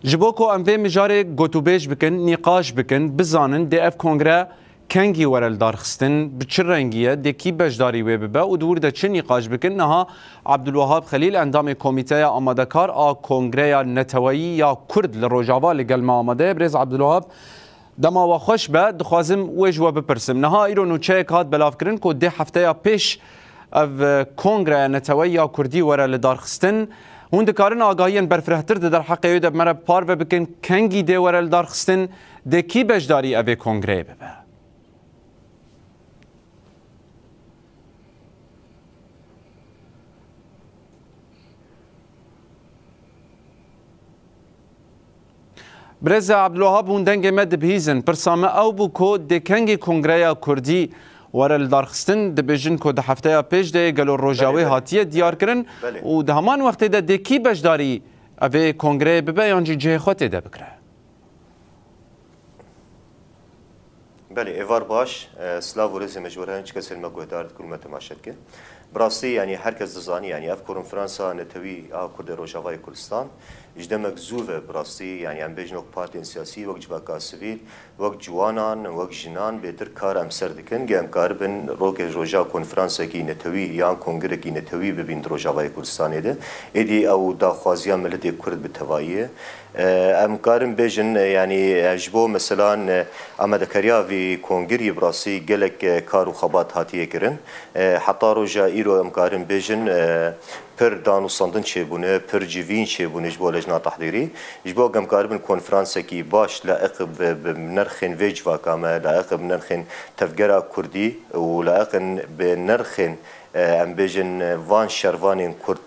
جبوكو ام في مجاري گوتوبیج بکن نقاش بکن بزانن دی اف کنگره کنگی ورل دارخستن بچرنگیه دی کی بجداری وی ببه و دور ده چه نقاش بکن نها عبدالوهاب خلیل اندام کمیته آمادکار آ کنگره نتوایی یا کرد لروجاوا لگل ما آماده برز عبدالوهاب دما و خوش به دخوازم ویج و بپرسم نها ایرو نوچه کات بلاف کرن که دی هفته یا پیش او کنگره نتوایی یا کردی ورل دارخستن هون دکارن آگاهیان برفرهتر در حق یود مرا پار و بکن کنگی دی ورل دارخستن دی کی بجداری اوی کنگره ببه برز عبدالوهاب هون دنگ مد بهیزن پرسامه او بو که دی کنگی کنگره کردی ورل دارخستن دبیجن کو ده هفته پیش ده گلو روجاوی هاتیه دیار کرن و ده همان وقت ده دی کی بجداری اوی کنگره ببه یانجی جه خوته ده بکره بله ایوار باش سلاو و رزی مجبوره هنچ کسی المگوهدارد کلمت ماشد که براستی یعنی هر کس دزانی یعنی اف کنفرانسا نتوی کرد روجاوی کردستان اجدمك زوفه براستی يعني ام بيجنوك بارتين سياسي وقت جواكا سيفيل وقت جوانان وقت جنان بيتر كار ام سردكن جام كاربن روك روجا كونفرانس كي نتوي يان كونغره كي نتوي ببين روجاوي كردستان ده ادي او دا خوازيا ملت كرد بالتوائيه ام كارم بيجن يعني اجبو مثلا امدكريا في كونغري براسي جلك كارو خبات هاتيه كرن حتى روجا ايرو ام كارم بيجن پر دانو ساندن چبونه پر جوین چبونه جبو لجنه تحضیری جبو گم کاربن کنفرانس کی باش لائق بنرخن ویج واکامه لائق بنرخن تفجرا کردی و لائق بنرخن ام بیجن وان شروان کرد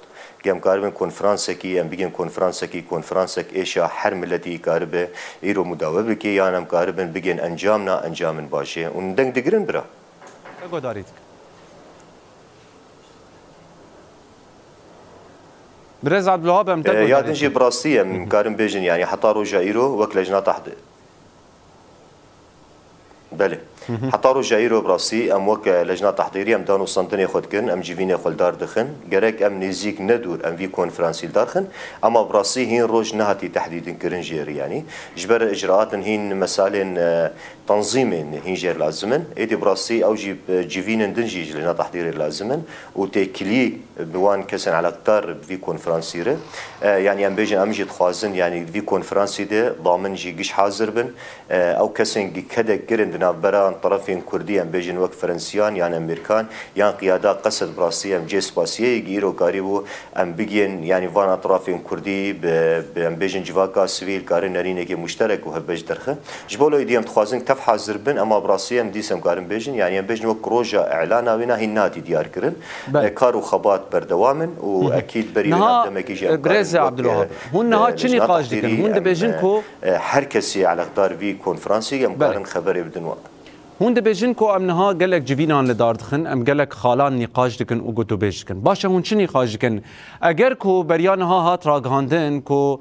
گم کاربن کنفرانس کی ام بیگن کنفرانس کی کنفرانس ایشا هر ملتی کاربه ایرو مداوبه کی یان ام کاربن بیگن انجامنا انجامن باشه اون دنگ دگرن برا گوداریت برز عبدالوهاب ام تقول يادنجي براستيه مكارم بيجن يعني حتى روجا ايرو وك لجنه تحضير بله حتى روجا ايرو براسي ام وك لجنه تحضيريه ام دانو سنتني خدكن ام جيفيني خلدار دخن جرك ام نزيك ندور ام في كونفرنسي دارخن اما براسي هين روج نهتي تحديد كرنجير يعني جبر اجراءات هين مسائل تنظيم هين جير لازمن ايدي براسي او جيفين دنجي لجنه تحضيريه لازمن وتكلي بوان كسن على قطار في كونفرنسي يعني ام بيجن ام جي تخازن يعني في كونفرنسي ده ضامن جي قش حاضر بن او كسن كده كرن برا طرفين كرديا بيجن وقت فرنسيان يعني امريكان يعني قياده قصد براسيه ام جي سباسيه يجيرو قريبو ام بيجن يعني فان اطرافين كردي ام بيجن جواكا سيفيل كارن نرينه مشترك وهبج درخه جبولو يديم تخازن تف حاضر بن اما براسيه ام ديسم كارن بيجن يعني ام بيجن وقت روجا اعلان وينا هي نادي ديار كرن كارو خبات بردوامن واكيد بري قدامك يجي برز عبدالوهاب هون ها چني نقاش دكن هون بيجن كو هر كسي على قدار في كونفرنسي ام كارن خبري بدن وقت هون دبیجن کو امنها گلک جوینان لداردخن ام گلک خالان نقاش دکن و گوتو بیش دکن باشه هون چی نقاش دکن اگر کو بریانها هات راگهاندن کو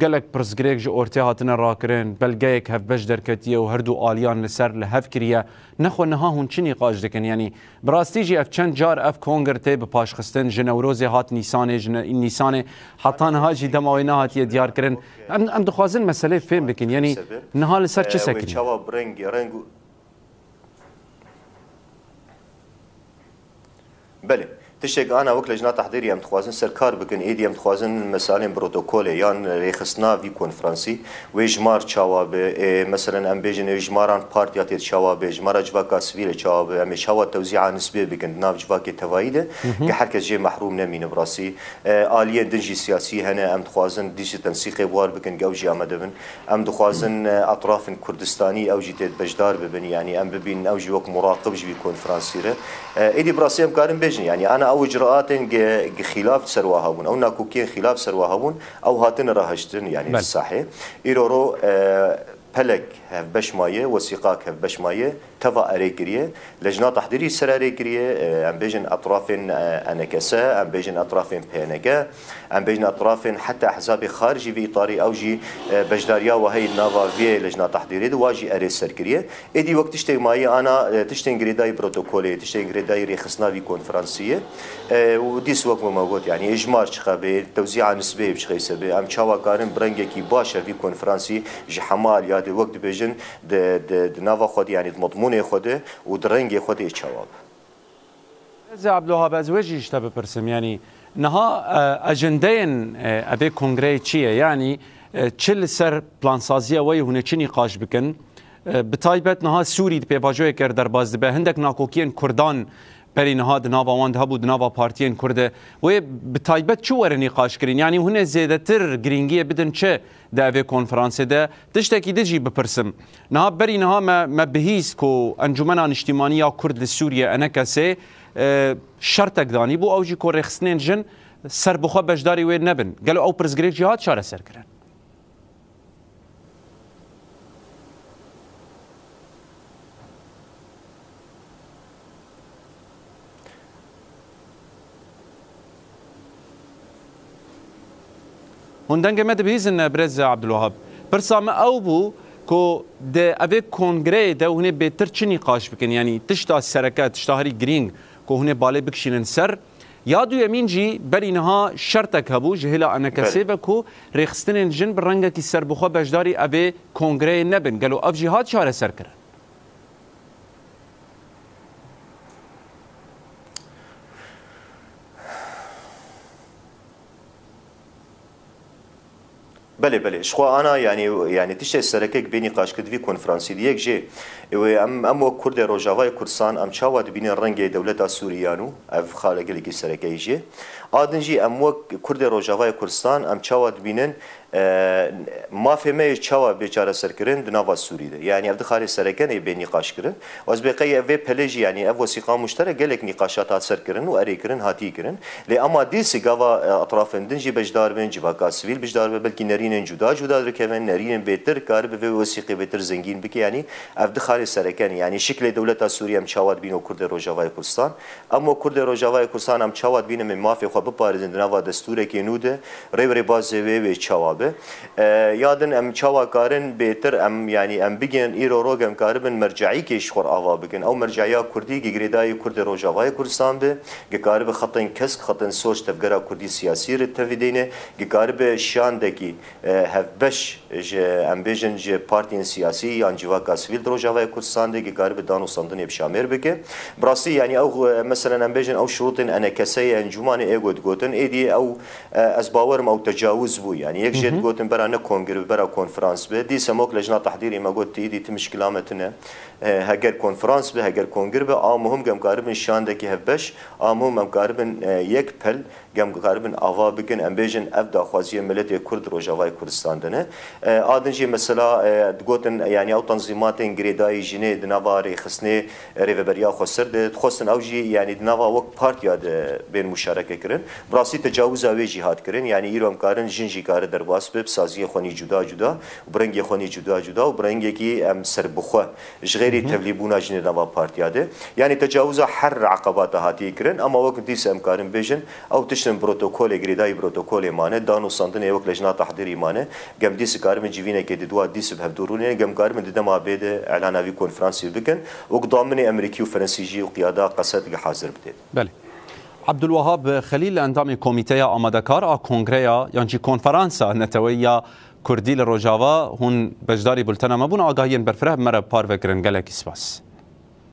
گلک پرسگریک جو اورتی هاتن راکرن بلگیک هف بش درکتیه و هر دو آلیان لسر لهف کریه نخو نها هون چی نقاش دکن یعنی براستی جی اف چند جار اف کنگرته بپاش خستن جنوروزی هات نیسانه حتی نها جی دماوینا هاتیه دیار کرن ام دخوازن مسئله فهم بکن یعنی نها لسر چه سکنی بله تشك انا وكل لجنه تحضيريه متخوازن سركار بكن ايدي متخوازن مسائل بروتوكول يان ريخصنا في كونفرنسي ويجمار تشاوب مثلا ام بيجن يجماران بارتيات تشاوب يجمار جواكا سفيل تشاوب ام شاوه توزيع نسبيه بكن ناف جواكي توايده كحركه جي محروم نمين براسي اليه دنجي سياسي هنا ام تخوازن ديش تنسيق بوار بكن جوجي امدبن ام تخوازن اطراف كردستاني او جيت بجدار ببن يعني ام ببين او جي وك مراقب جي كونفرنسي ايدي براسي ام كارم بيجن يعني انا او اجراءات خلاف سرواها بون او ناكوكين خلاف سرواها بون او هاتن راهشتن يعني في الساحه ايرورو پلک هف بش مایه وثیقاک هف بش مایه توا اری کریه لجنه تحضیری سر اری کریه ام بیجن اطراف انکسه ام بیجن اطراف پینگه ام بیجن اطراف حتی احزاب خارجی في اطاری اوجی بجداریا و هی ناوا وی لجنه تحضیری دواجی اری سر کریه ادی وقت تشتی مایه انا تشتی انگریدای پروتوکولی تشتی انگریدای رخصناوی کنفرانسیه و دیس وقت موجود يعني اجمار شخبه توزيع نسبي بشخي سبي ام تشاوا كارن برنجكي باشا في كونفرنسي جحمال يا دي وقت بيجن د نافا خود يعني مضمون خود ودرنجي خود يتشاوا زي عبد الوهاب ازواجي اشتبه برسم يعني نها اجندين ابي كونغري تشيه يعني تشل سر بلان سازيه وي هنا تشني قاش بكن بتايبت نها سوري بيباجوي كر درباز به هندك ناكوكين كردان بري نهاد نافا واند هبو نافا بارتيين كرده و بتايبت شو ور نقاش كرين يعني هنا زيادتر جرينجيه بدن چه دافي كونفرنس ده تشتكي دجي بپرسم نها بري نها ما بهيس كو انجمنا اجتماعيه كرد لسوريا انا كسي شرطك داني بو اوجي كو رخصنين جن سر بخو بجداري وين نبن قالوا او برزغريك جهاد شاره سر كرن هندنگ مد بیزن برز عبد الوهاب برسام او بو کو ده اوی کنگره ده هونه بهتر چه نقاش بکن یعنی تشتا سرکت تشتاهری گرینگ کو هونه باله بکشینن سر یادو یمین جی بری نها شرطک هبو جهلا انکسی و کو رخصتن جن برنگه کی سر بخوا بجداری اوی کنگره نبن گلو اف جهاد شاره سر کرن بله شخوا انا يعني تشتي سركك بيني قاش كدفي كونفرنسي ديك جي ام كرد روجاواي كردستان ام شاواد بين الرنجي دولة سوريانو اف خالق لك سركي جي ادنجي ام كرد روجاواي كردستان ام شاواد بينن ما فهمه چاوا بیچاره سرکرین دنوا سوریده یعنی افد خارج سرکن ای بین نقاش کرن و از بقیه و پلجی یعنی اف وثیقه مشترک گلک نقاشات سرکرین و اری کرن هاتی کرن لی اما دیس گاوا اطرافن دنجی بجدار بن جواکا سیویل بجدار بلکی نرین جدا رکبن نرین بهتر کار به وثیقه بهتر زنگین بکی یعنی افد خارج سرکن یعنی شکل دولت سوریه ام چاواد بینو کرد روجاوای کردستان اما کرد روجاوای کردستان ام چاواد بین من مافی خو بپارزن دنوا دستور کی نوده ری باز و چاواد یادن ام چاوا کارن بهتر ام یعنی ام بگن ایرو روگم کاربن مرجعی که شخور آوا بگن او مرجعیا کردی گریدای کرد روجاوای کردستان به گکارب خطن کسک خطن سوچ تفگرا کردی سیاسی رت تفیدینه گکارب شاندکی هفبش ام بیجن ج پارتین سیاسی یا جواکا سویل روجاوای کردستان ده گکارب دانو سندن بشامر بگه براسی یعنی او مثلا ام بیجن او شروط انا کسی انجمان ایگود گوتن ایدی او از باورم او تجاوز بو یعنی یک جد گوتن برا نکونگر برا کنفرانس به دی سموک لجنه تحضیری ما گوت دی تمش کلامتنه هگر کنفرانس به هگر کنگر به آمهم گم کاربن شاندکی هفبش آمهم گم کاربن یک پل گم کاربن آوا بکن ام بیجن اف داخوازی ملت کرد روجاوای کردستان دنه آدنجی مثلا گوتن یعنی او تنظیمات انگریدای جنه دنواری خسنه ریوبریا خسر ده خواستن اوجی یعنی دنوا وقت پارتیا ده بین مشارکه کرن براسی تجاوز اوی جهاد کرن یعنی ایرام کارن جنجی کار درواس به سازی خونی جدا و برنگی خونی جدا و برنگی کی ام سربخو غیری تبلیبونا جنه دنوا پارتیا ده یعنی تجاوز هر عقبات هاتی کرن اما وقت دیس امکارن بیجن او تشتن پروتوکول گریدای پروتوکول مانه دانو سنتن وقت لجنه تحضیری مانه گم دیس کارم جوینه که دوا دیس به دورونه گم کارم دما بيد اعلان اوی کنفرانسی بکن و ضامن امریکی و فرانسیجی و قیاده قصد حاضر بده بله عبد الوهاب خليل انضم كوميتيا امادكار كونغريا يعني كونفرنسا نتويا كردي لروجاوا هون بجداري بلتنا ما بون آگاهين برفره مرا پار وکرن گلکی سپاس